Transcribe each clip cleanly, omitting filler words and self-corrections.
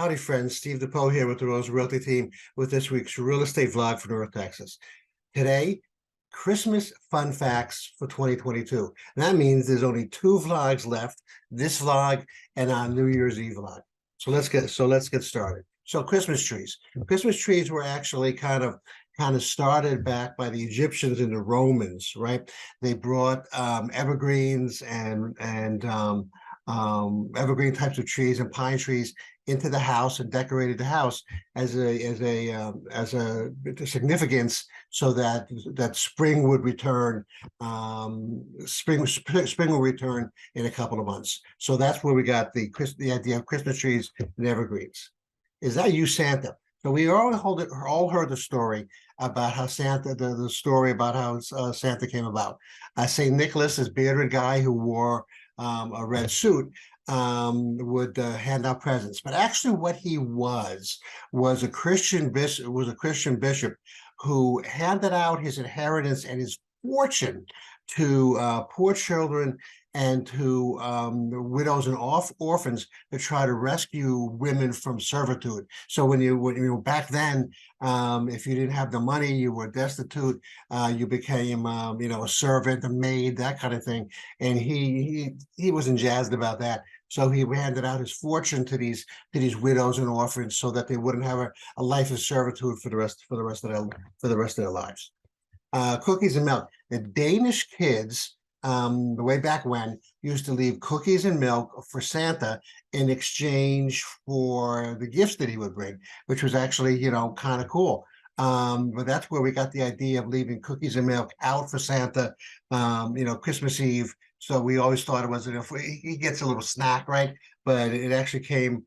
Howdy, friends. Steve DePoe here with the Rose Realty team with this week's real estate vlog for North Texas. Today, Christmas fun facts for 2022. And that means there's only two vlogs left, this vlog and our New Year's Eve vlog. So let's get started. So Christmas trees. Christmas trees were actually kind of started back by the Egyptians and the Romans, right? They brought evergreens and evergreen types of trees and pine trees into the house and decorated the house as a significance, so that spring would return. Spring will return in a couple of months. So that's where we got the idea of Christmas trees and evergreens. Is that you, Santa? So we all heard the story about how Santa, the story about how Santa came about. St. Nicholas, this bearded guy who wore a red suit, would hand out presents. But actually what he was a Christian bishop who handed out his inheritance and his fortune to poor children and to widows and orphans to try to rescue women from servitude. So when you back then, if you didn't have the money, you were destitute, you became a servant, a maid, that kind of thing. And he wasn't jazzed about that. So he handed out his fortune to these widows and orphans so that they wouldn't have a life of servitude for the rest of their lives. Cookies and milk. The Danish kids, the way back when, used to leave cookies and milk for Santa in exchange for the gifts that he would bring, which was actually, kind of cool. But that's where we got the idea of leaving cookies and milk out for Santa, Christmas Eve. So we always thought it was, he gets a little snack, right? But it actually came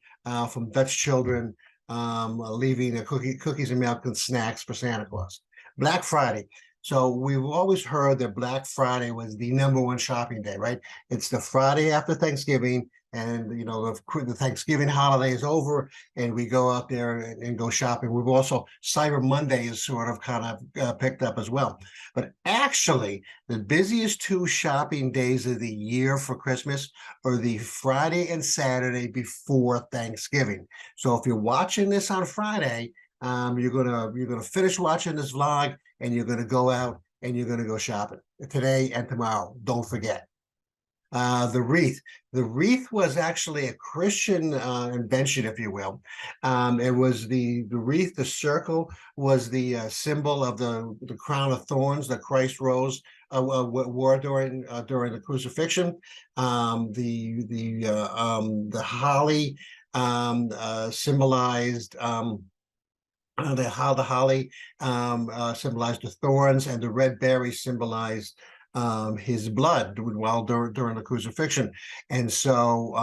from Dutch children leaving cookies and milk and snacks for Santa Claus. Black Friday. So we've always heard that Black Friday was the #1 shopping day, right? It's the Friday after Thanksgiving, and the Thanksgiving holiday is over, and we go out there and go shopping. We've also, Cyber Monday is sort of picked up as well. But actually, the busiest two shopping days of the year for Christmas are the Friday and Saturday before Thanksgiving. So if you're watching this on Friday, you're gonna finish watching this vlog, and you're gonna go out and you're gonna go shopping today and tomorrow. Don't forget. The wreath. The wreath was actually a Christian invention, if you will. It was the wreath. The circle was the symbol of the crown of thorns that Christ wore during the crucifixion. The holly symbolized. The holly symbolized the thorns, and the red berry symbolized his blood during the crucifixion. And so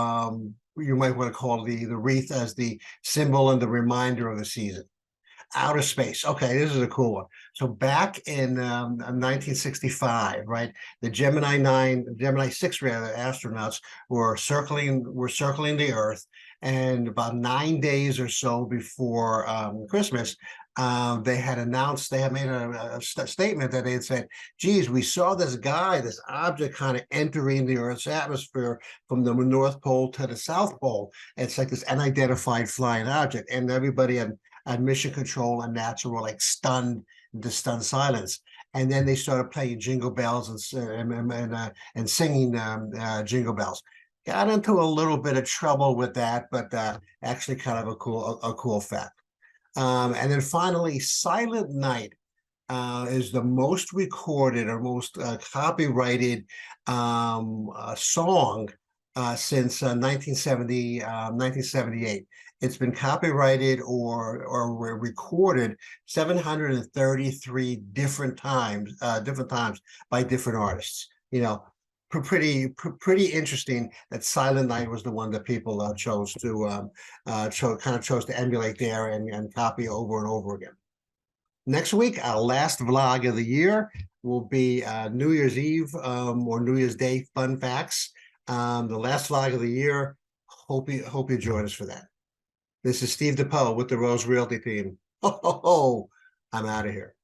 you might want to call the wreath as the symbol and the reminder of the season. Outer space. Okay, this is a cool one. So back in 1965, right, the Gemini 6 rather astronauts were circling the Earth, and about 9 days or so before Christmas, they had made a statement that they had said, geez, we saw this object kind of entering the Earth's atmosphere from the North Pole to the South Pole. It's like this unidentified flying object, and everybody at Mission Control and NASA were like stunned silence. And then they started playing Jingle Bells and singing Jingle Bells. Got into a little bit of trouble with that, but actually kind of a cool fact. And then finally, Silent Night is the most recorded or most copyrighted song since 1978. It's been copyrighted or recorded 733 different times by different artists. Pretty interesting that Silent Night was the one that people chose to emulate there and copy over and over again. Next week, our last vlog of the year will be New Year's Eve or New Year's Day fun facts. The last vlog of the year. Hope you join us for that. This is Steve DePoe with the Rose Realty team. I'm out of here.